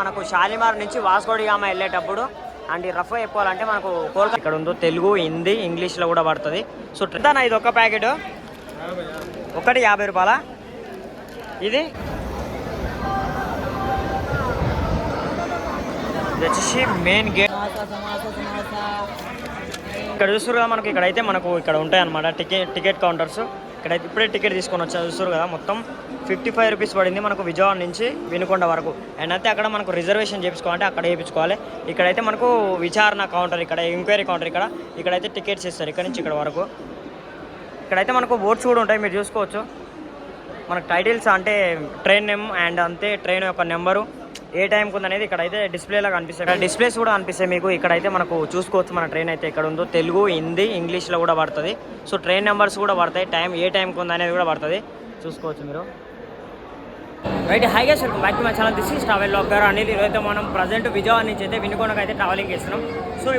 మనకు షాలిమార్ నుంచి Vasco D gamma వెళ్ళేటప్పుడు అండ్ రఫ్ చెప్పాలంటే మనకు కోల్కతా ఇక్కడ ఉందో తెలుగు హిందీ ఇంగ్లీష్లో కూడా పడుతుంది. సో ట్రెండ్ ఇది ఒక్క ప్యాకెట్ ఒకటి 50 రూపాయల. ఇది వచ్చేసి మెయిన్ గేట్. ఇక్కడ చూస్తారు కదా మనకి ఇక్కడైతే మనకు ఇక్కడ ఉంటాయి అన్నమాట టికెట్ కౌంటర్స్. ఇక్కడైతే ఇప్పుడే టికెట్ తీసుకొని వచ్చా చూస్తారు కదా. మొత్తం 55 రూపీస్ పడింది మనకు విజయవాడ నుంచి వినుకొండ వరకు. అండ్ అయితే అక్కడ మనకు రిజర్వేషన్ చేయించుకోవాలంటే అక్కడ వేయించుకోవాలి. ఇక్కడైతే మనకు విచారణ కౌంటర్, ఇక్కడ ఎంక్వైరీ కౌంటర్, ఇక్కడైతే టికెట్స్ ఇస్తారు ఇక్కడ నుంచి ఇక్కడ వరకు. ఇక్కడైతే మనకు బోర్డ్స్ కూడా ఉంటాయి, మీరు చూసుకోవచ్చు. మనకు టైటిల్స్ అంటే ట్రైన్ నేమ్ అండ్ అంతే ట్రైన్ యొక్క నెంబరు ఏ టైంకి ఉందనేది ఇక్కడైతే డిస్ప్లేలా కనిపిస్తాయి. ఇక్కడ డిస్ప్లేస్ కూడా కనిపిస్తాయి మీకు. ఇక్కడైతే మనకు చూసుకోవచ్చు మన ట్రైన్ అయితే ఎక్కడ ఉందో తెలుగు హిందీ ఇంగ్లీష్లో కూడా పడుతుంది. సో ట్రైన్ నెంబర్స్ కూడా పడతాయి, టైం ఏ టైంకి ఉందనేది కూడా పడుతుంది, చూసుకోవచ్చు మీరు. Right, hi guys, welcome back to my channel. This is travel blogger Anil. ఈరోజైతే మనం ప్రజెంట్ విజయవాడ నుంచి అయితే వినుకొండకు అయితే ట్రావెలింగ్ చేస్తున్నాం. సో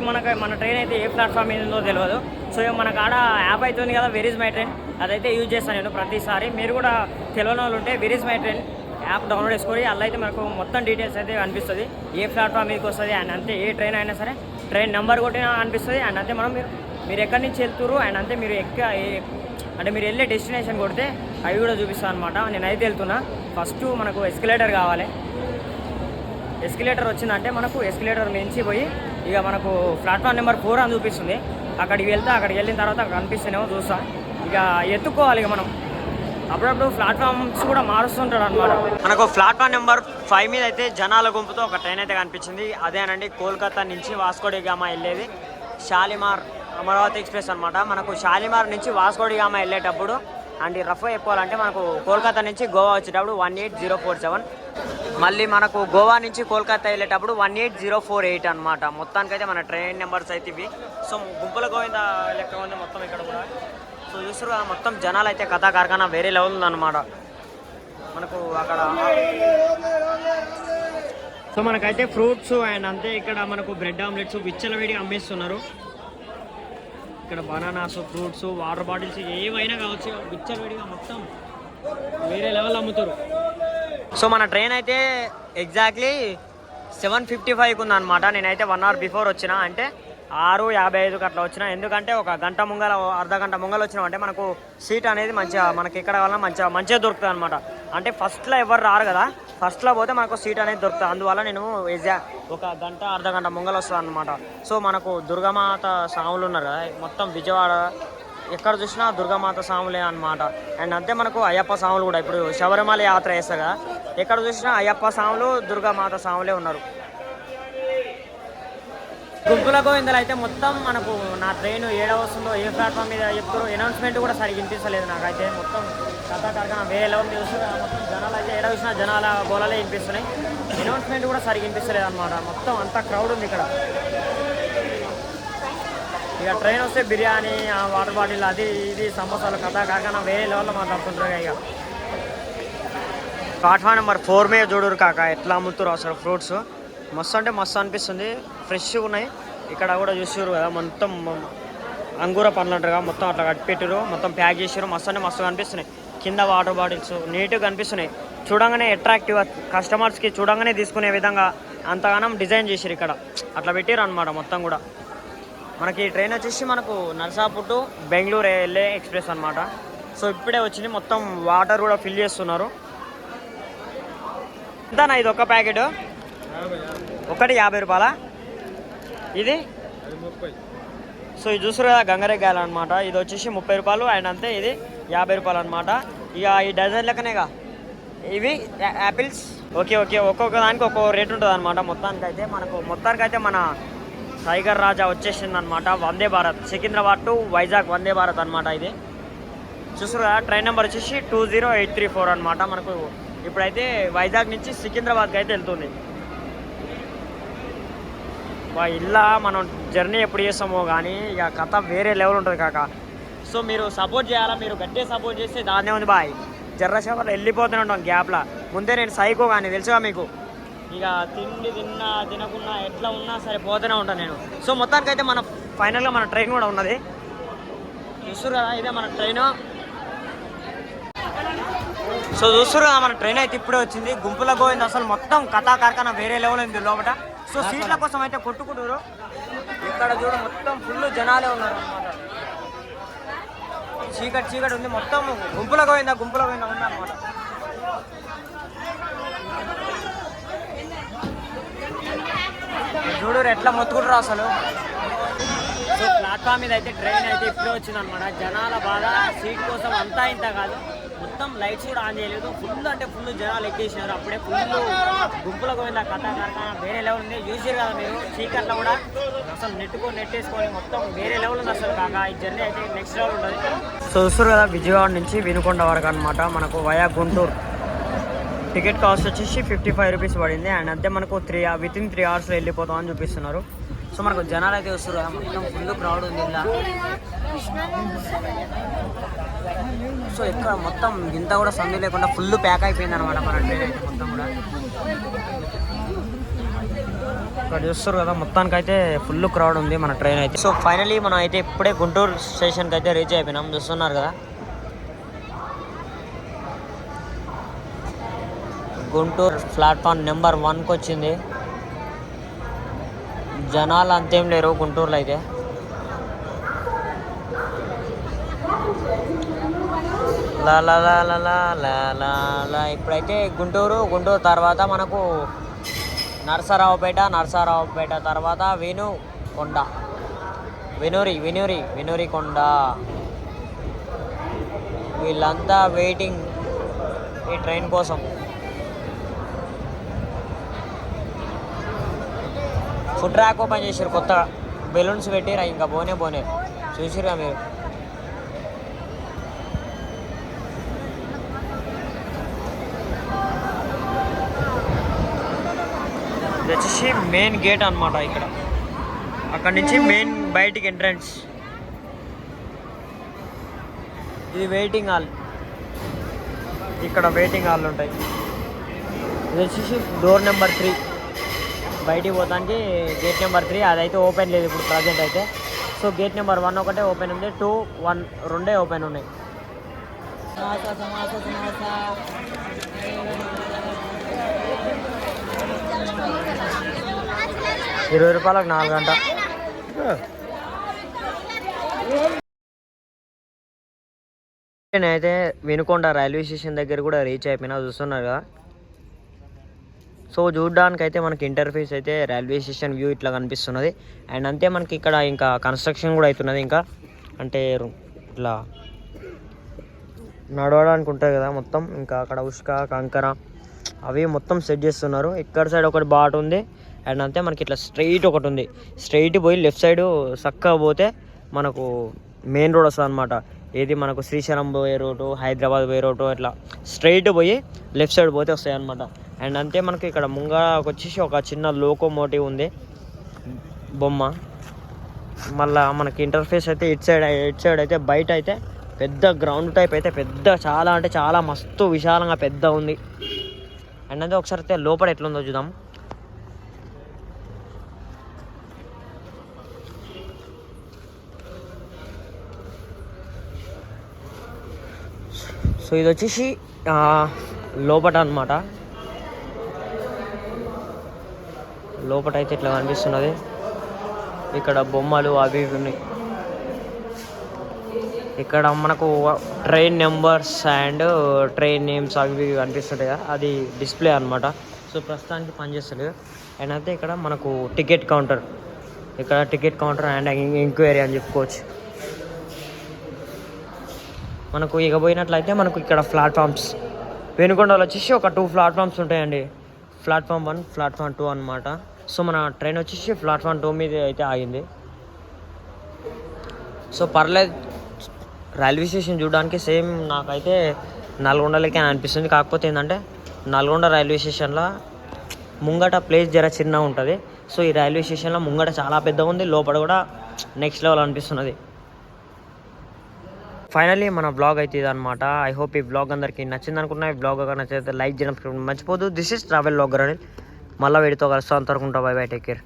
మన ట్రైన్ అయితే ఏ ప్లాట్ఫామ్ మీద ఉందో తెలియదు. సో మనకు ఆడ యాప్ అవుతుంది కదా, వెర్ ఇస్ మై ట్రైన్, అదైతే యూజ్ చేస్తాను నేను ప్రతిసారి. మీరు కూడా తెలియని వాళ్ళు ఉంటే where is my train app download చేసుకొని అలా అయితే మనకు మొత్తం డీటెయిల్స్ అయితే అనిపిస్తుంది, ఏ ప్లాట్ఫామ్ మీదకి వస్తుంది అండ్ అంతే ఏ ట్రైన్ అయినా సరే ట్రైన్ నెంబర్ కొట్టినా అనిపిస్తుంది. అండ్ అంతే మీరు ఎక్కడి నుంచి వెళ్తురు అండ్ అంతే మీరు అంటే మీరు వెళ్ళే డెస్టినేషన్ కొడితే అవి కూడా చూపిస్తాను అనమాట. నేనైతే వెళ్తున్నా. ఫస్ట్ మనకు ఎస్కలేటర్ కావాలి. ఎస్కలేటర్ వచ్చిందంటే మనకు ఎస్కలేటర్ మించి పోయి ఇక మనకు ప్లాట్ఫామ్ నెంబర్ 4 అని చూపిస్తుంది. అక్కడికి వెళ్ళిన తర్వాత కనిపిస్తేనేమో చూస్తా. ఇక ఎత్తుకోవాలి. ఇక మనం అప్పుడప్పుడు ప్లాట్ఫామ్స్ కూడా మారుస్తుంటారు అనమాట. మనకు ప్లాట్ఫామ్ నెంబర్ 5 మీద అయితే జనాల గుంపుతో ఒక ట్రైన్ అయితే కనిపించింది. అదేనండి కోల్కతా నుంచి వాస్కో డి గామా వెళ్ళేది షాలిమార్ అమరావతి ఎక్స్ప్రెస్ అనమాట. మనకు షాలిమార్ నుంచి వాస్కో డి గామా వెళ్ళేటప్పుడు అండ్ రఫ్ చెప్పాలంటే మనకు కోల్కతా నుంచి గోవా వచ్చేటప్పుడు 18047, మళ్ళీ మనకు గోవా నుంచి కోల్కతా వెళ్ళేటప్పుడు 18048 అనమాట. మొత్తానికైతే మన ట్రైన్ నెంబర్స్ అయితే ఇవి. సో గుంపుల గోవింద లెక్క ఉంది మొత్తం ఇక్కడ కూడా. సో చూస్తారు కదా మొత్తం జనాలు అయితే కథా కార్ఖానా వేరే లెవెల్ ఉందన్నమాట మనకు అక్కడ. సో మనకైతే ఫ్రూట్స్ అండ్ అంతే ఇక్కడ మనకు బ్రెడ్ ఆమ్లెట్స్ విచ్చలవిడిగా అమ్మేస్తున్నారు. ఇక్కడ బనానాస్, ఫ్రూట్స్, వాటర్ బాటిల్స్ ఏవైనా కావచ్చు విచ్చలవిడిగా మొత్తం వేరే లెవెల్ అమ్ముతారు. సో మన ట్రైన్ అయితే ఎగ్జాక్ట్లీ 7:55కి ఉందన్నమాట. నేనైతే 1 అవర్ బిఫోర్ వచ్చిన, అంటే 6:55కి అట్లా వచ్చిన. ఎందుకంటే ఒక గంట ముంగల అర్ధగంట ముంగలు వచ్చినామంటే మనకు సీట్ అనేది మంచిగా మనకి ఎక్కడ కావాలన్నా మంచిగా దొరుకుతుంది అనమాట. అంటే ఫస్ట్లో ఎవరు రారు కదా, ఫస్ట్లో పోతే మనకు సీట్ అనేది దొరుకుతుంది. అందువల్ల నేను ఒక గంట అర్ధగంట ముంగలు వస్తుంది అనమాట. సో మనకు దుర్గామాత స్వాములు ఉన్నారు కదా మొత్తం విజయవాడ ఎక్కడ చూసినా దుర్గామాత స్వాములే అనమాట. అండ్ అంతే మనకు అయ్యప్ప స్వాములు కూడా ఇప్పుడు శబరిమల యాత్ర చేస్తారు కదా, ఎక్కడ చూసినా అయ్యప్ప స్వాములు దుర్గామాత స్వాములే ఉన్నారు. గుంపుల గోవిందలు అయితే మొత్తం మనకు నా ట్రైన్ ఏడ వస్తుందో ఏ ప్లాట్ఫామ్ మీద చెప్తారో అనౌన్స్మెంట్ కూడా సరిగ్గా వినిపిస్తలేదు నాకైతే. మొత్తం కథా కార్ఖానా వేరే లెవెల్ చూస్తారు. మొత్తం జనాలు అయితే ఏడ చూసినా జనాల గోళాలే వినిపిస్తున్నాయి, అనౌన్స్మెంట్ కూడా సరిగ్గా వినిపిస్తలేదు అనమాట. మొత్తం అంతా క్రౌడ్ ఉంది ఇక్కడ. ఇక ట్రైన్ వస్తే బిర్యానీ, వాటర్ బాటిల్, అది ఇది సమోసాలు కథా కార్ఖానా వేరే లెవెల్లో మాట్లాడుతుంటారు. ఇక ప్లాట్ఫామ్ నెంబర్ 4 మీద చూడరు కాక ఎట్లా అమ్ముతారు అసలు ఫ్రూట్స్. మస్తు అంటే మస్తు అనిపిస్తుంది, ఫ్రెష్గా ఉన్నాయి. ఇక్కడ కూడా చూసారు కదా మొత్తం అంగూర పండ్లు అంటారు కదా, మొత్తం అట్లా కట్టిపెట్టారు, మొత్తం ప్యాక్ చేసారు. మస్తు అంటే మస్తు కనిపిస్తున్నాయి. కింద వాటర్ బాటిల్స్ నీట్గా కనిపిస్తున్నాయి. చూడంగానే అట్రాక్టివ్గా కస్టమర్స్కి చూడంగానే తీసుకునే విధంగా అంతగానం డిజైన్ చేసారు ఇక్కడ, అట్లా పెట్టారు అనమాట మొత్తం కూడా. మనకి ట్రైన్ వచ్చేసి మనకు నర్సాపూర్ టు బెంగళూరు వెళ్ళే ఎక్స్ప్రెస్ అనమాట. సో ఇప్పుడే వచ్చింది, మొత్తం వాటర్ కూడా ఫిల్ చేస్తున్నారు. ఎంతనా ఇది ఒక ప్యాకెట్? ఒకటి 50 రూపాయల. ఇది 30. సో ఇది చూసారు కదా గంగరేగాయలు అనమాట. ఇది వచ్చేసి 30 రూపాయలు అండ్ అంతే ఇది 50 రూపాయలు అనమాట. ఇక ఈ డజన్ లెక్కనేగా ఇవి యాపిల్స్. ఓకే ఒక్కొక్క దానికి ఒక్కొక్క రేట్ ఉంటుంది అనమాట. మొత్తానికైతే మన టైగర్ రాజా వచ్చేసింది అనమాట. వందే భారత్ సికింద్రాబాద్ టు వైజాగ్ వందే భారత్ అనమాట. ఇది చూసారు కదా ట్రైన్ నెంబర్ వచ్చేసి 20834 అనమాట. మనకు ఇప్పుడైతే వైజాగ్ నుంచి సికింద్రాబాద్కి అయితే వెళ్తుంది. ఇలా మనం జర్నీ ఎప్పుడు చేస్తామో కానీ ఇక కథ వేరే లెవెల్ ఉంటుంది కాక. సో మీరు సపోర్ట్ చేయాలా, మీరు గట్టిగా సపోర్ట్ చేస్తే దాన్నే ఉంది బాయ్. జర్రసేపట్లో వెళ్ళిపోతూనే ఉంటాం గ్యాప్లా. ముందే నేను సైకో కానీ తెలుసుగా మీకు. ఇక తినకున్నా ఎట్లా ఉన్నా సరే పోతూనే ఉంటాను నేను. సో మొత్తానికైతే ఫైనల్గా మన ట్రైన్ కూడా ఉన్నది. చూస్తారు కదా ఇదే మన ట్రైన్. సో చూస్తారు కదా మన ట్రైన్ అయితే ఇప్పుడే వచ్చింది. గుంపులో పోయింది అసలు మొత్తం కథా కార్ఖానా వేరే లెవెల్ ఉంది లోపల. సో సీట్ల కోసం అయితే కొట్టుకుంటారు. ఇక్కడ చూడ మొత్తం ఫుల్ జనాలే ఉన్నారు అనమాట. చీకటి ఉంది మొత్తం. గుంపులో పోయిందా ఉంది అనమాట. చూడరు ఎట్లా మొత్తుకుంటారు అసలు. సో ప్లాట్ఫామ్ మీద అయితే ట్రైన్ అయితే ఇప్పుడే వచ్చింది అనమాట. జనాల బాధ సీట్ కోసం అంతా ఇంత కాదు, మొత్తం లైట్స్ కూడా ఆన్ చేయలేదు. ఫుల్ అంటే ఫుల్ జనాలు ఎక్కేసినారు. అప్పుడే ఫుల్ గుంపులో పోయింది. కథా కార్ఖానా వేరే లెవెల్ ఉంది. చూసారు కదా మీరు, చీకట్లో కూడా అసలు నెట్టేసుకొని మొత్తం వేరే లెవెల్ ఉంది అసలు. కాక ఈ జర్నీ అయితే నెక్స్ట్ లెవెల్ ఉంటుంది. సో చూస్తారు కదా విజయవాడ నుంచి వినుకొండ వరకు అనమాట. మనకు వయా గుంటూరు టికెట్ కాస్ట్ వచ్చేసి 55 రూపీస్ పడింది. అండ్ అంతే మనకు వితిన్ 3 hours వెళ్ళిపోతాం అని చూపిస్తున్నారు. సో మనకు జనాలు అయితే వస్తారు కదా, మొత్తం ఫుల్ క్రౌడ్ ఉంది ఇలా. సో ఇక్కడ మొత్తం ఇంత కూడా సందు లేకుండా ఫుల్ ప్యాక్ అయిపోయింది అనమాట మన ట్రైన్ అయితే మొత్తం కూడా. ఇక్కడ చూస్తారు కదా మొత్తానికి అయితే ఫుల్ క్రౌడ్ ఉంది మన ట్రైన్ అయితే. సో ఫైనలీ మనం అయితే ఇప్పుడే గుంటూరు స్టేషన్కి అయితే రీచ్ అయిపోయినాం. చూస్తున్నారు కదా గుంటూరు ప్లాట్ఫామ్ నెంబర్ 1కి వచ్చింది. జనాలు అంతేం లేరు గుంటూరులో అయితే. లా ఇప్పుడైతే గుంటూరు తర్వాత మనకు నరసరావుపేట తర్వాత వినూరికొండ. వీళ్ళంతా వెయిటింగ్ ఈ ట్రైన్ కోసం. ఫుడ్ ట్రాక్ ఓపెన్ చేశారు కొత్తగా, బెలూన్స్ పెట్టిరా, ఇంకా బోనే చూసిరా మీరు. ఇది వచ్చేసి మెయిన్ గేట్ అనమాట. ఇక్కడ అక్కడ నుంచి మెయిన్ బయటికి ఎంట్రన్స్. ఇది వెయిటింగ్ హాల్. ఇక్కడ వెయిటింగ్ హాల్ ఉంటాయి. ఇది వచ్చేసి డోర్ నెంబర్ 3. బయటికి పోతానికి గేట్ నెంబర్ 3 అదైతే ఓపెన్ లేదు ఇప్పుడు ప్రజెంట్ అయితే. సో గేట్ నెంబర్ 1 ఒకటే ఓపెన్ ఉంది, 2, 1 రెండే ఓపెన్ ఉన్నాయి. ₹20 4 గంట. నేనైతే వినుకొండ రైల్వే స్టేషన్ దగ్గర కూడా రీచ్ అయిపోయినా. చూస్తున్నారు కదా. సో చూడడానికి అయితే మనకి ఇంటర్ఫేస్ అయితే రైల్వే స్టేషన్ వ్యూ ఇట్లా కనిపిస్తున్నది. అండ్ అంతే మనకి ఇక్కడ ఇంకా కన్స్ట్రక్షన్ కూడా అవుతున్నది. ఇంకా అంటే ఇట్లా నడవడానికి ఉంటుంది కదా మొత్తం. ఇంకా అక్కడ ఉష్క కంకర అవి మొత్తం సెట్ చేస్తున్నారు. ఇక్కడ సైడ్ ఒకటి బాట్ ఉంది. అండ్ అంతే మనకి ఇట్లా స్ట్రైట్ ఒకటి ఉంది. స్ట్రైట్ పోయి లెఫ్ట్ సైడ్ చక్కగా పోతే మనకు మెయిన్ రోడ్ వస్తుంది అనమాట. ఏది మనకు శ్రీశైలం పోయే రోడ్డు, హైదరాబాద్ పోయే రోడ్డు, ఇట్లా స్ట్రైట్ పోయి లెఫ్ట్ సైడ్ పోతే వస్తాయి అనమాట. అండ్ అంతే మనకి ఇక్కడ ముంగకు వచ్చేసి ఒక చిన్న లోకోమోటివ్ ఉంది బొమ్మ. మళ్ళీ మనకి ఇంటర్ఫేస్ అయితే ఇటు సైడ్ అయితే బయట అయితే పెద్ద గ్రౌండ్ టైప్ అయితే పెద్ద, చాలా అంటే చాలా మస్తు విశాలంగా పెద్ద ఉంది. అండ్ అంతే ఒకసారి అయితే లోపల ఎట్లుందో చూద్దాం. సో ఇది వచ్చేసి లోపట అనమాట. లోపట అయితే ఇట్లా కనిపిస్తున్నది. ఇక్కడ బొమ్మలు అవి ఉన్నాయి. ఇక్కడ మనకు train numbers and train names అవి కనిపిస్తుంటాయి కదా, అది డిస్ప్లే అనమాట. సో ప్రస్తుతానికి పనిచేస్తలేదు. అండ్ అయితే ఇక్కడ మనకు టికెట్ కౌంటర్ అండ్ ఎంక్వైరీ అని చెప్పుకోవచ్చు. మనకు ఇక పోయినట్లయితే మనకు ఇక్కడ ప్లాట్ఫామ్స్ వినుకొండలో వచ్చేసి ఒక 2 ప్లాట్ఫామ్స్ ఉంటాయండి. ప్లాట్ఫామ్ 1, ప్లాట్ఫామ్ 2 అనమాట. సో మన ట్రైన్ వచ్చేసి ప్లాట్ఫామ్ 2 మీద అయితే ఆగింది. సో పర్లేదు, రైల్వే స్టేషన్ చూడడానికి సేమ్ నాకైతే నల్గొండలకే అనిపిస్తుంది. కాకపోతే ఏంటంటే నల్గొండ రైల్వే స్టేషన్లో ముంగట ప్లేస్ జర చిన్నగా ఉంటుంది. సో ఈ రైల్వే స్టేషన్లో ముంగట చాలా పెద్దగా ఉంది, లోపల కూడా నెక్స్ట్ లెవెల్ అనిపిస్తున్నది. ఫైనల్లీ మన బ్లాగ్ అయితే ఇదనమాట. ఐ హోప్ ఈ బ్లాగ్ అందరికీ నచ్చింది అనుకున్నా. ఈ బ్లాగ్ నచ్చితే లైక్ చేయడం మర్చిపోదు. దిస్ ఇస్ ట్రావెల్ బ్లాగర్ అని మళ్ళీ వీడితో కలుస్తాను. అంతవరకు బై బై, టేక్ కేర్.